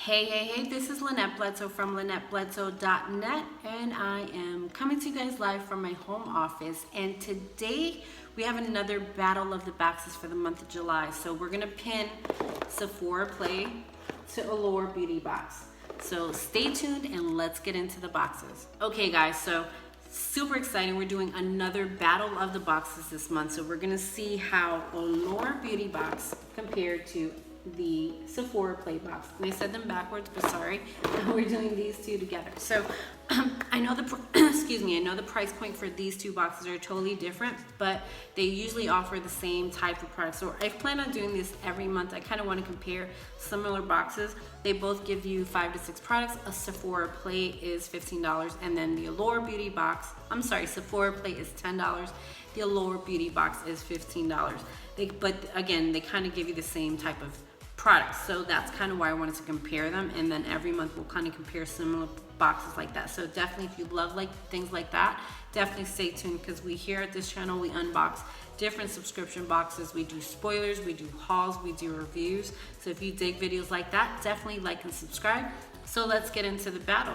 Hey, this is Lynette Bledsoe from LynetteBledsoe.net, and I am coming to you guys live from my home office. And today we have another battle of the boxes for the month of July. So we're gonna pin Sephora Play to Allure Beauty Box. So stay tuned and let's get into the boxes. Okay guys, so super exciting. We're doing another battle of the boxes this month. So we're gonna see how Allure Beauty Box compared to the Sephora Play box. And I said them backwards, but sorry. We're doing these two together. So I know the I know the price point for these two boxes are totally different, but they usually offer the same type of product. So I plan on doing this every month. I kind of want to compare similar boxes. They both give you 5 to 6 products. A Sephora Play is $15, and then the Allure Beauty Box, Sephora Play is $10. The Allure Beauty Box is $15. But again, they kind of give you the same type of products, so that's kind of why I wanted to compare them, and then every month we'll kind of compare similar boxes like that. So definitely, if you love things like that, definitely stay tuned, because we here at this channel, we unbox different subscription boxes, we do spoilers, we do hauls, we do reviews. So if you dig videos like that, definitely like and subscribe. So let's get into the battle.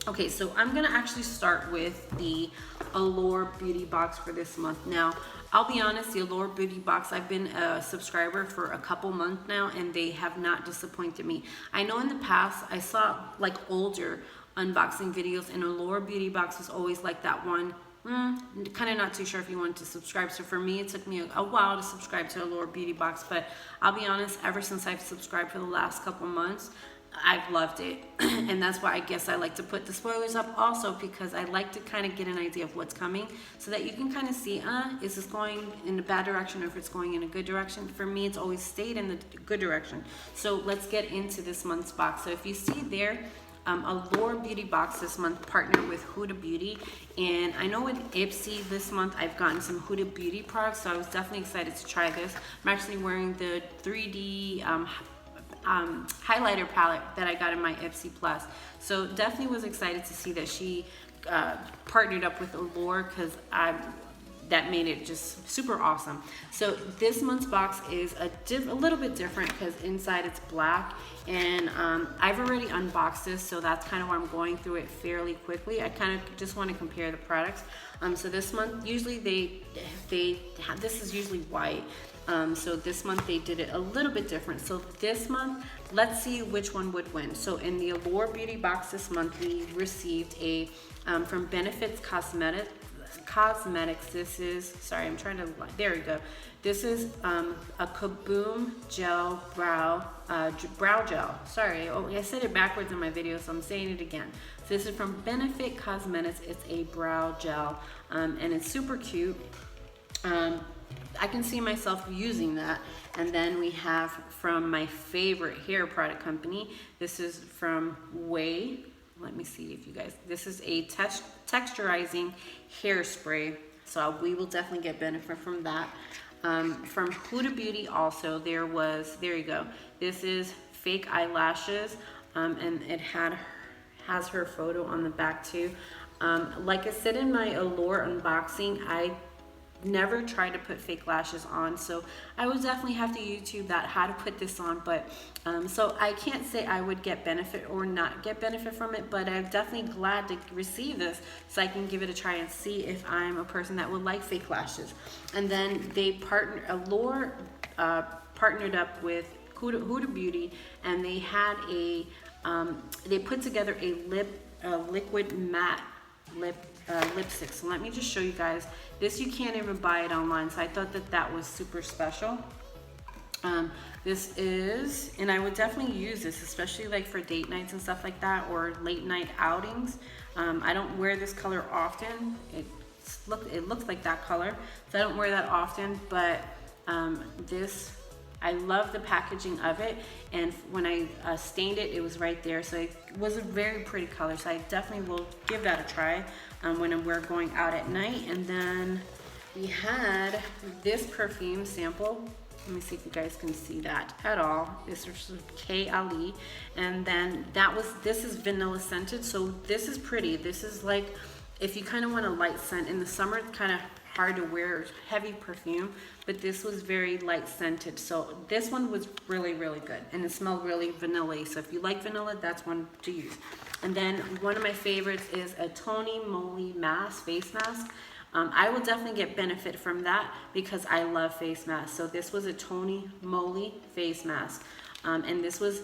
Okay, so I'm gonna actually start with the Allure Beauty Box for this month. Now, I'll be honest, the Allure Beauty Box, I've been a subscriber for a couple months now, and they have not disappointed me. I know in the past, I saw like older unboxing videos, and Allure Beauty Box was always like that one, kind of not too sure if you wanted to subscribe. So for me, it took me a while to subscribe to Allure Beauty Box, but I'll be honest, ever since I've subscribed for the last couple months, I've loved it. And that's why I guess I like to put the spoilers up also, because I like to kind of get an idea of what's coming, so that you can kind of see, is this going in a bad direction or if it's going in a good direction. For me, it's always stayed in the good direction. So let's get into this month's box. So if you see there, Allure Beauty Box this month partnered with Huda Beauty, and I know with Ipsy this month I've gotten some Huda Beauty products, so I was definitely excited to try this. I'm actually wearing the 3D highlighter palette that I got in my Ipsy Plus, so definitely was excited to see that she partnered up with Allure, because that made it just super awesome. So this month's box is a little bit different, because inside it's black, and I've already unboxed this, so that's kind of why I'm going through it fairly quickly. I kind of just want to compare the products. So this month, usually this is usually white. So this month they did it a little bit different. So this month, let's see which one would win. So in the Allure Beauty Box this month, we received a from Benefits Cosmetics. This is, sorry, I'm trying to, there we go. This is a Kaboom Gel Brow Gel. Sorry, I said it backwards in my video, so I'm saying it again. So this is from Benefit Cosmetics. It's a brow gel, and it's super cute. I can see myself using that. And then we have from my favorite hair product company. This is from Ouai. Let me see if you guys, this is a texturizing hairspray. So we will definitely get benefit from that. From Huda Beauty also, there you go. This is fake eyelashes, and it has her photo on the back too. Like I said in my Allure unboxing, I never tried to put fake lashes on, so I would definitely have to YouTube that, how to put this on. But so I can't say I would get benefit or not get benefit from it, but I'm definitely glad to receive this, so I can give it a try and see if I'm a person that would like fake lashes. And then Allure partnered up with Huda Beauty, and they had they put together a liquid matte lipstick. So let me just show you guys this. You can't even buy it online, so I thought that was super special. This is, and I would definitely use this, especially like for date nights and stuff like that, or late night outings. I don't wear this color often. It looks like that color, so I don't wear that often, but this, I love the packaging of it, and when I stained it, it was right there, so it was a very pretty color, so I definitely will give that a try when we're going out at night. And then we had this perfume sample. Let me see if you guys can see that at all. This is Kayali, and then this is vanilla scented, so this is pretty. This is like, if you kind of want a light scent in the summer, it's kind of hard to wear, heavy perfume, but this was very light scented. So this one was really, really good, and it smelled really vanilla-y. So if you like vanilla, that's one to use. And then one of my favorites is a TonyMoly face mask. I will definitely get benefit from that because I love face masks. So this was a TonyMoly face mask, and this was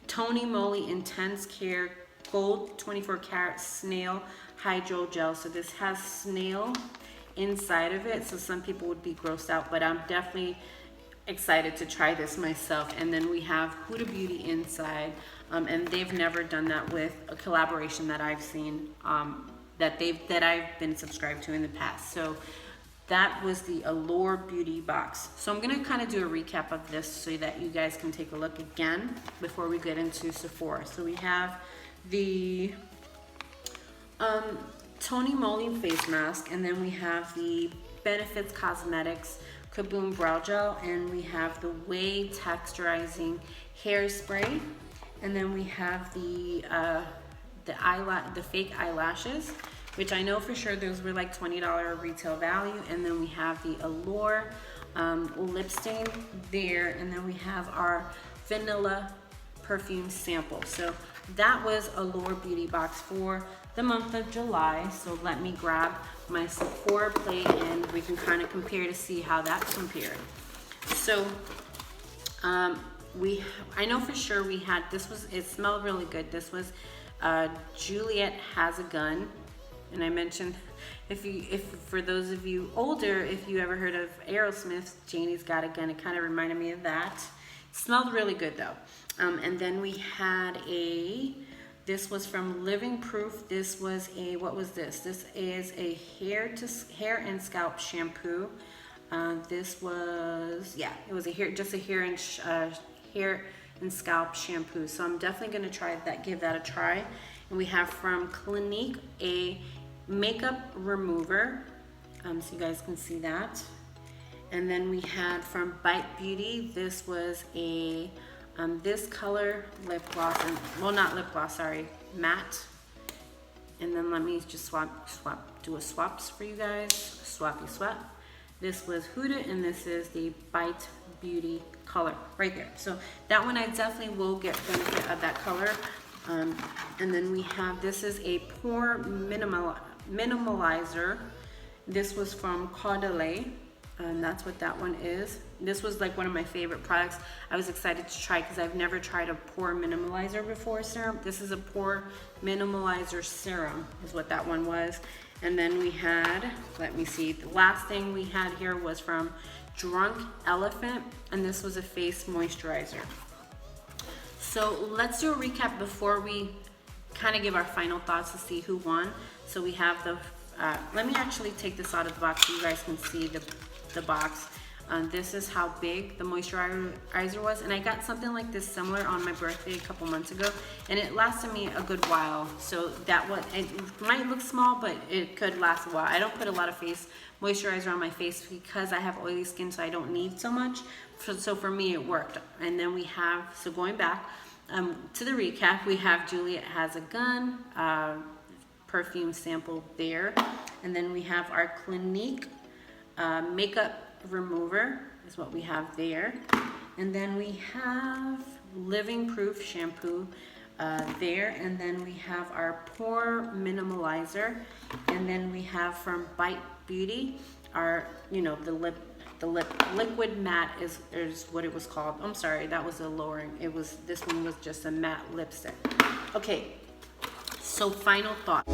TonyMoly Intense Care Gold 24 Karat Snail Hydrogel. So this has snail inside of it, so some people would be grossed out, but I'm definitely excited to try this myself. And then we have Huda Beauty inside, and they've never done that with a collaboration that I've seen, that I've been subscribed to in the past. So that was the Allure Beauty Box. So I'm gonna kind of do a recap of this so that you guys can take a look again before we get into Sephora. So we have the TonyMoly face mask, and then we have the Benefits Cosmetics Kaboom Brow Gel, and we have the Ouai Texturizing Hairspray, and then we have the fake eyelashes, which I know for sure those were like $20 retail value, and then we have the Allure lip stain there, and then we have our vanilla perfume sample. So that was Allure Beauty Box for the month of July. So let me grab my Sephora plate and we can kind of compare to see how that compared. So I know for sure we had, it smelled really good. This was Juliette Has a Gun. And I mentioned, if for those of you older, if you ever heard of Aerosmith's Janie's Got a Gun, it kind of reminded me of that. It smelled really good though. And then we had this was from Living Proof. This was what was this? This is a hair and scalp shampoo. This was, yeah, it was just a hair and scalp shampoo. So I'm definitely gonna try that, give that a try. And we have from Clinique a makeup remover, so you guys can see that. And then we had from Bite Beauty, this was a this color lip gloss, and well, not lip gloss, sorry, matte. And then let me just do a swaps for you guys, swappy swap. This was Huda, and this is the Bite Beauty color right there. So that one I definitely will get benefit of that color. And then we have, this is a Pore Minimalizer. This was from CAUDALIE. That's what that one is. This was like one of my favorite products. I was excited to try because I've never tried a pore minimalizer before serum. This is a pore minimalizer serum is what that one was. And then we had, let me see, the last thing we had here was from Drunk Elephant, and this was a face moisturizer. So let's do a recap before we kind of give our final thoughts to see who won. So we have the, let me actually take this out of the box so you guys can see the box. This is how big the moisturizer was, and I got something like this similar on my birthday a couple months ago, and it lasted me a good while. So that one, it might look small, but it could last a while. I don't put a lot of face moisturizer on my face because I have oily skin, so I don't need so much. So for me, it worked. And then we have, so going back to the recap, we have Juliette Has a Gun perfume sample there, and then we have our Clinique makeup remover is what we have there, and then we have Living Proof shampoo there, and then we have our Pore Minimalizer, and then we have from Bite Beauty our, you know, the liquid matte is what it was called. I'm sorry, that was a lowering. It was, this one was just a matte lipstick. Okay, so final thought.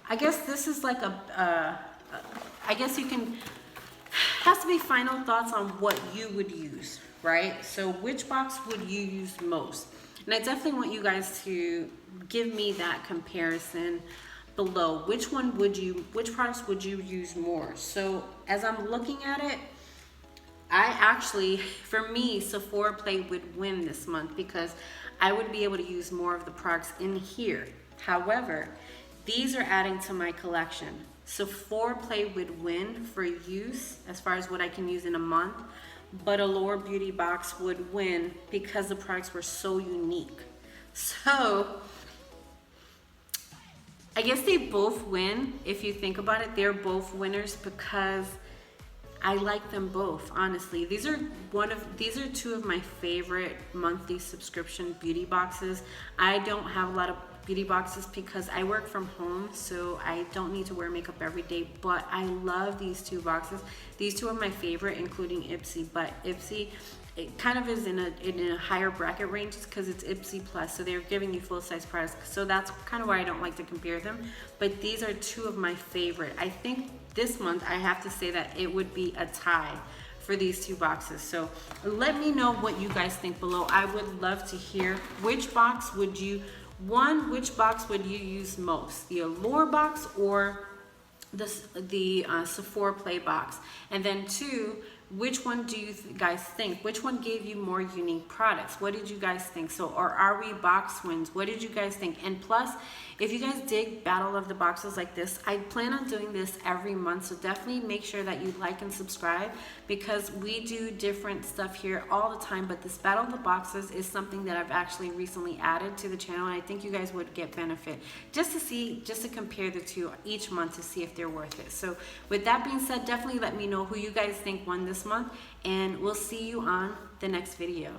I guess this is like I guess you can, has to be final thoughts on what you would use, right? So which box would you use most? And I definitely want you guys to give me that comparison below. Which products would you use more? So as I'm looking at it, I actually, for me, Sephora Play would win this month because I would be able to use more of the products in here. However, these are adding to my collection. Sephora Play would win for use as far as what I can use in a month, but Allure Beauty Box would win because the products were so unique. So I guess they both win. If you think about it, they're both winners because I like them both, honestly. These are two of my favorite monthly subscription beauty boxes. I don't have a lot of beauty boxes because I work from home, so I don't need to wear makeup every day, but I love these two boxes. These two are my favorite, including Ipsy, but Ipsy, it kind of is in a higher bracket range because it's Ipsy Plus, so they're giving you full-size products, so that's kind of why I don't like to compare them. But these are two of my favorite. I think this month I have to say that it would be a tie for these two boxes. So let me know what you guys think below. I would love to hear which box would you use most, the Allure box or the Sephora Play box? And then two, which one do you guys think? Which one gave you more unique products? What did you guys think? So, or are we box wins? What did you guys think? And plus, if you guys dig Battle of the Boxes like this, I plan on doing this every month. So definitely make sure that you like and subscribe because we do different stuff here all the time. But this Battle of the Boxes is something that I've actually recently added to the channel. And I think you guys would get benefit just to compare the two each month to see if they're worth it. So with that being said, definitely let me know who you guys think won this month, and we'll see you on the next video.